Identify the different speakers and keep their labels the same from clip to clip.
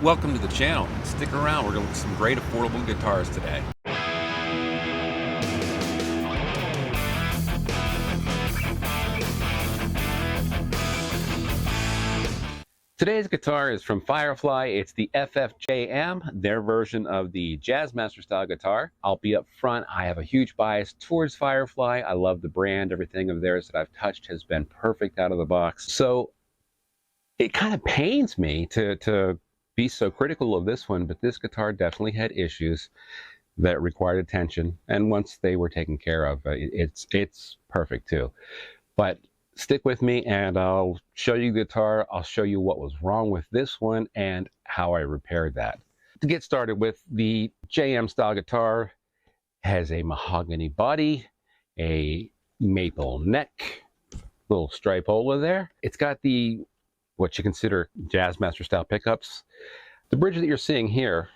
Speaker 1: Welcome to the channel. Stick around, we're going to look at some great affordable guitars today. Today's guitar is from FireFly. It's the FFJA, their version of the Jazzmaster style guitar. I'll be up front, I have a huge bias towards FireFly. I love the brand. Everything of theirs that I've touched has been perfect out of the box. So it kind of pains me to be so critical of this one, but this guitar definitely had issues that required attention. And once they were taken care of, it's perfect too. But stick with me and I'll show you the guitar. I'll show you what was wrong with this one and how I repaired that. To get started with, the JM style guitar has a mahogany body, a maple neck, little stripola there. It's got the what you consider Jazzmaster style pickups. The bridge that you're seeing here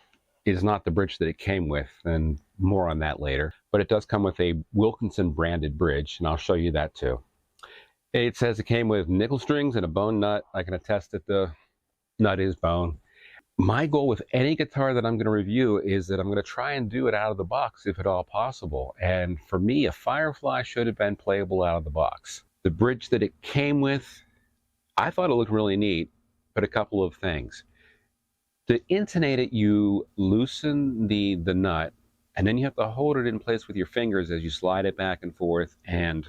Speaker 1: is not the bridge that it came with, and more on that later. But it does come with a Wilkinson branded bridge, and I'll show you that too. It says it came with nickel strings and a bone nut. I can attest that the nut is bone. My goal with any guitar that I'm going to review is that I'm going to try and do it out of the box if at all possible. And for me, a FireFly should have been playable out of the box. The bridge that it came with, I thought it looked really neat, but a couple of things. To intonate it, you loosen the nut, and then you have to hold it in place with your fingers as you slide it back and forth and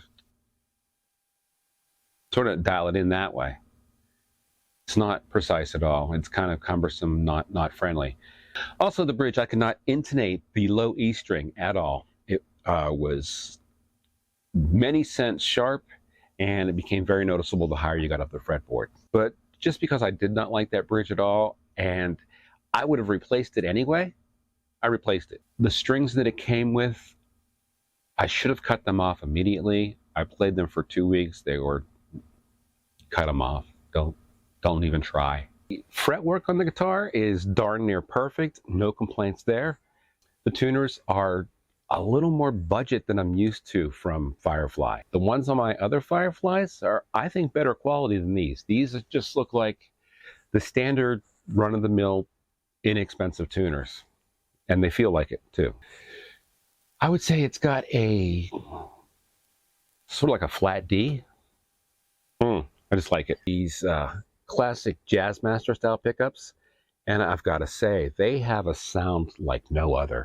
Speaker 1: sort of dial it in that way. It's not precise at all. It's kind of cumbersome, not friendly. Also, the bridge, I could not intonate the low E string at all. It was many cents sharp, and it became very noticeable the higher you got up the fretboard. But just because I did not like that bridge at all, and I would have replaced it anyway, I replaced it. The strings that it came with, I should have cut them off immediately. I played them for 2 weeks. They were cut them off. Don't even try. Fretwork on the guitar is darn near perfect. No complaints there. The tuners are a little more budget than I'm used to from FireFly. The ones on my other FireFlies are, I think, better quality than these. These just look like the standard run-of-the-mill inexpensive tuners, and they feel like it too. I would say it's got a sort of like a flat D. I just like it. These classic Jazzmaster style pickups, and I've got to say, they have a sound like no other.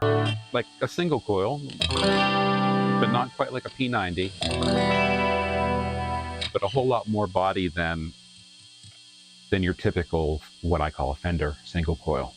Speaker 1: Like a single coil, but not quite like a P90, but a whole lot more body than your typical, what I call a Fender single coil.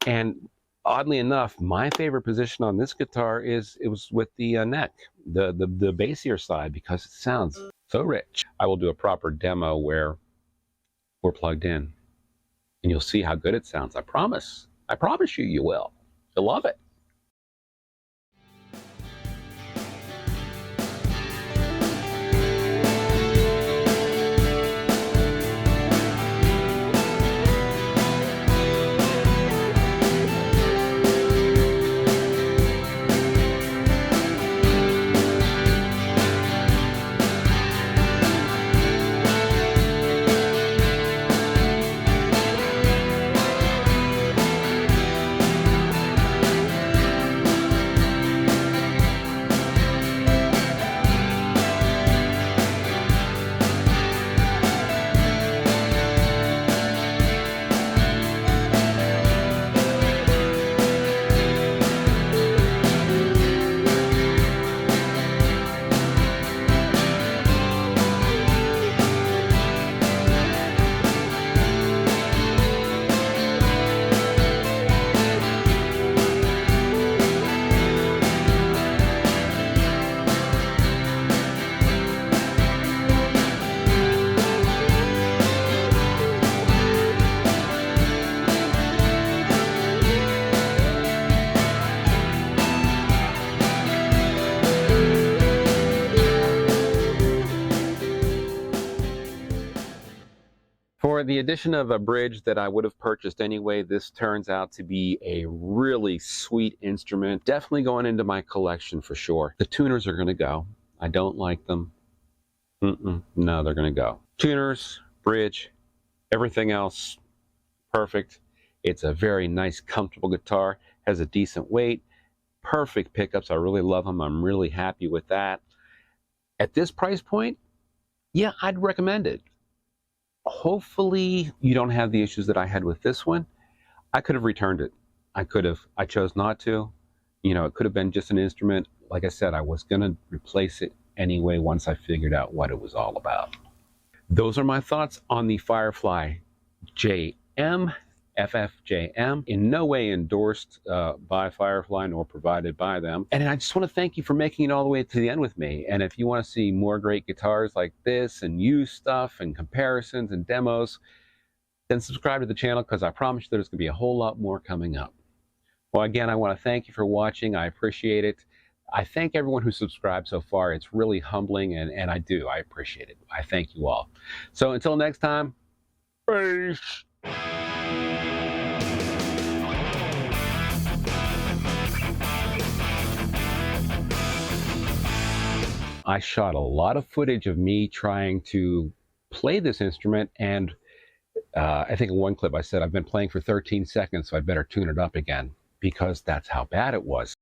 Speaker 1: And oddly enough, my favorite position on this guitar it was with the neck, the bassier side, because it sounds so rich. I will do a proper demo where we're plugged in, and you'll see how good it sounds. I promise you, you will. You'll love it. For the addition of a bridge that I would have purchased anyway, this turns out to be a really sweet instrument. Definitely going into my collection for sure. The tuners are going to go. I don't like them. No, they're going to go. Tuners, bridge, everything else, perfect. It's a very nice, comfortable guitar. Has a decent weight. Perfect pickups. I really love them. I'm really happy with that. At this price point, yeah, I'd recommend it. Hopefully you don't have the issues that I had with this one. I could have returned it. I chose not to. You know, it could have been just an instrument. Like I said, I was going to replace it anyway once I figured out what it was all about. Those are my thoughts on the FireFly JM, FFJM. In no way endorsed by FireFly nor provided by them. And I just want to thank you for making it all the way to the end with me. And if you want to see more great guitars like this and used stuff and comparisons and demos, then subscribe to the channel, because I promise you there's going to be a whole lot more coming up. Well, again, I want to thank you for watching. I appreciate it. I thank everyone who subscribed so far. It's really humbling, and I appreciate it. I thank you all. So until next time, peace. I shot a lot of footage of me trying to play this instrument, and I think in one clip I said I've been playing for 13 seconds, so I'd better tune it up again, because that's how bad it was.